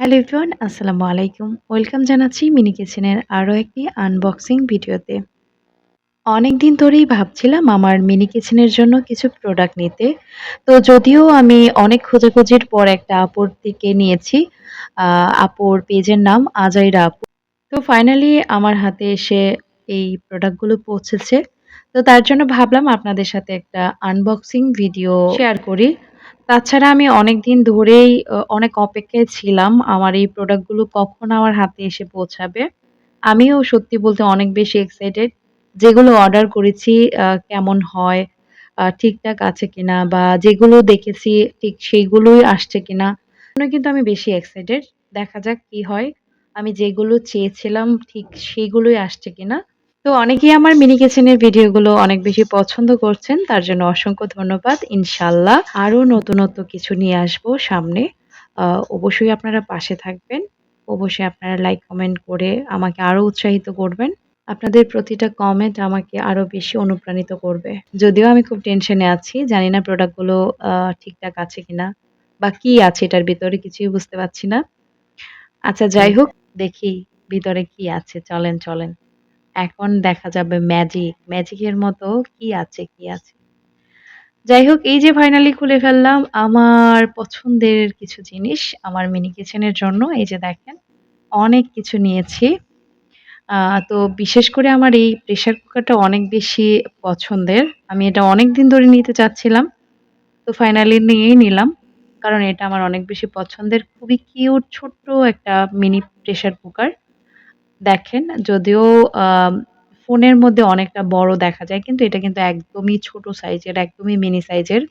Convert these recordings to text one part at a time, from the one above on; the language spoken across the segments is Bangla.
হ্যালো এভরিওয়ান, আসসালামু আলাইকুম। ওয়েলকাম জানাচ্ছি মিনি কিচেনের আরও একটি আনবক্সিং ভিডিওতে। অনেকদিন ধরেই ভাবছিলাম আমার মিনি কিচেনের জন্য কিছু প্রোডাক্ট নিতে। তো যদিও আমি অনেক খোঁজাখুঁজির পর একটা আপুর থেকে নিয়েছি। আপুর পেজের নাম আজাইরা আপু। তো ফাইনালি আমার হাতে এসে এই প্রোডাক্টগুলো পৌঁছেছে। তো তার জন্য ভাবলাম আপনাদের সাথে একটা আনবক্সিং ভিডিও শেয়ার করি। তাছাড়া আমি অনেকদিন ধরেই অনেক অপেক্ষায় ছিলাম আমার এই প্রোডাক্টগুলো কখন আমার হাতে এসে পৌঁছাবে। আমিও সত্যি বলতে অনেক বেশি এক্সাইটেড। যেগুলো অর্ডার করেছি কেমন হয়, ঠিকঠাক আছে কিনা বা যেগুলো দেখেছি ঠিক সেইগুলোই আসছে কিনা। জন্য কিন্তু আমি বেশি এক্সাইটেড। দেখা যাক কি হয়। আমি যেগুলো চেয়েছিলাম ঠিক সেগুলোই আসছে কিনা। তো অনেকেই আমার মিনি কিচেনের ভিডিওগুলো অনেক বেশি পছন্দ করছেন। তার জন্য অসংখ্য ধন্যবাদ। ইনশাআল্লাহ আরো নতুনত্ব কিছু নিয়ে আসবো সামনে। আ অবশ্যই আপনারা পাশে থাকবেন। অবশ্যই আপনারা লাইক, কমেন্ট করে আমাকে আরো উৎসাহিত করবেন। আপনাদের প্রতিটা কমেন্ট আমাকে আরো বেশি অনুপ্রাণিত করবে। যদিও আমি খুব টেনশনে আছি। জানি না প্রোডাক্টগুলো আ ঠিকঠাক আছে কিনা বা কি আছে এটার ভিতরে কিছুই বুঝতে পারছি না। আচ্ছা যাই হোক দেখি ভিতরে কি আছে। চলেন। এখন দেখা যাবে ম্যাজিক। ম্যাজিকের মতো কি আছে, কি আছে। যাই হোক এই যে ফাইনালি খুলে ফেললাম আমার পছন্দের কিছু জিনিস আমার মিনি কিচেনের জন্য। এই যে দেখেন অনেক কিছু নিয়েছি। আ তো বিশেষ করে আমার এই প্রেশার কুকারটা অনেক বেশি পছন্দের। আমি এটা অনেকদিন ধরে নিতে চাচ্ছিলাম। তো ফাইনালি নিয়েই নিলাম। কারণ এটা আমার অনেক বেশি পছন্দের। খুবই কিউট ছোট্ট একটা মিনি প্রেশার কুকার। দেখেন যদিও আম ফোনের মধ্যে অনেকটা বড় দেখা যায় কিন্তু এটা কিন্তু একদমই ছোট সাইজের, একদমই মিনি সাইজের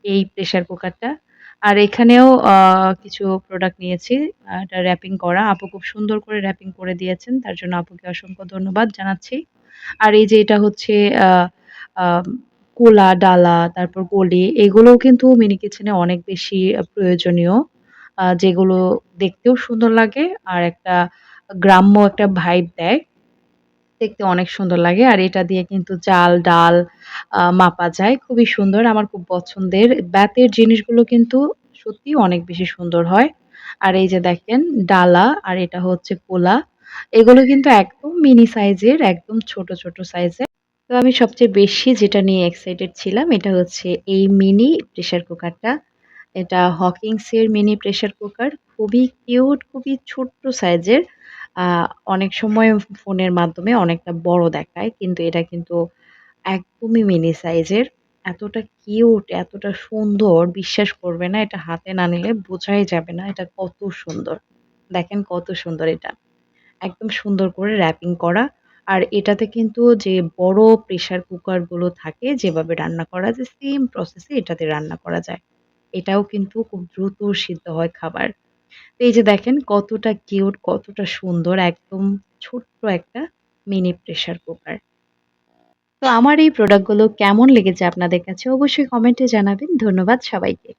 এই প্রেশার কুকারটা। আর এখানেও কিছু প্রোডাক্ট নিয়েছি। এটা র‍্যাপিং করা। আপু খুব সুন্দর করে র‍্যাপিং করে দিয়েছেন। তার জন্য আপুকে অসংখ্য ধন্যবাদ জানাচ্ছি। আর এই যে এটা হচ্ছে আ আম কুলা, ডালা, তারপর গলি এগুলোও কিন্তু মিনি কিচেনে অনেক বেশি প্রয়োজনীয়। যেগুলো দেখতেও সুন্দর লাগে আর একটা গ্রাম্য একটা ভাইব দেয়। দেখতে অনেক সুন্দর লাগে। আর এটা দিয়ে কিন্তু চাল, ডাল মাপা যায়। খুবই সুন্দর। আমার খুব পছন্দের। বেতের জিনিসগুলো কিন্তু সত্যিই অনেক বেশি সুন্দর হয়। আর এই যে দেখেন ডালা আর এটা হচ্ছে কোলা। এগুলো কিন্তু একদম মিনি সাইজের, একদম ছোট সাইজের। তো আমি সবচেয়ে বেশি যেটা নিয়ে এক্সাইটেড ছিলাম এটা হচ্ছে এই মিনি প্রেশার কুকারটা। এটা হকিংস এর মিনি প্রেশার কুকার। খুবই কিউট, খুবই ছোট্ট সাইজের। আ অনেক সময় ফোনের মাধ্যমে অনেকটা বড় দেখায়। কিন্তু এটা কিন্তু একদমই মিনি সাইজের। এতটা কিউট, এতটা সুন্দর বিশ্বাস করবে না এটা হাতে না নিলে বোঝাই যাবে না এটা কত সুন্দর। দেখেন কত সুন্দর এটা। একদম সুন্দর করে র‍্যাপিং করা। আর এটাতে কিন্তু যে বড় প্রেশার কুকার গুলো থাকে যেভাবে রান্না করা যায় সেম প্রসেস এ এটাতে রান্না করা যায়। এটাও কিন্তু খুব দ্রুত সিদ্ধ হয় খাবার। তো এই যে দেখেন কতটা কিউট, কতটা সুন্দর একদম ছোট্ট একটা মিনি প্রেশার কুকার। তো আমার এই প্রোডাক্ট গুলো কেমন লেগেছে আপনাদের কাছে অবশ্যই কমেন্টে জানাবেন। ধন্যবাদ সবাইকে।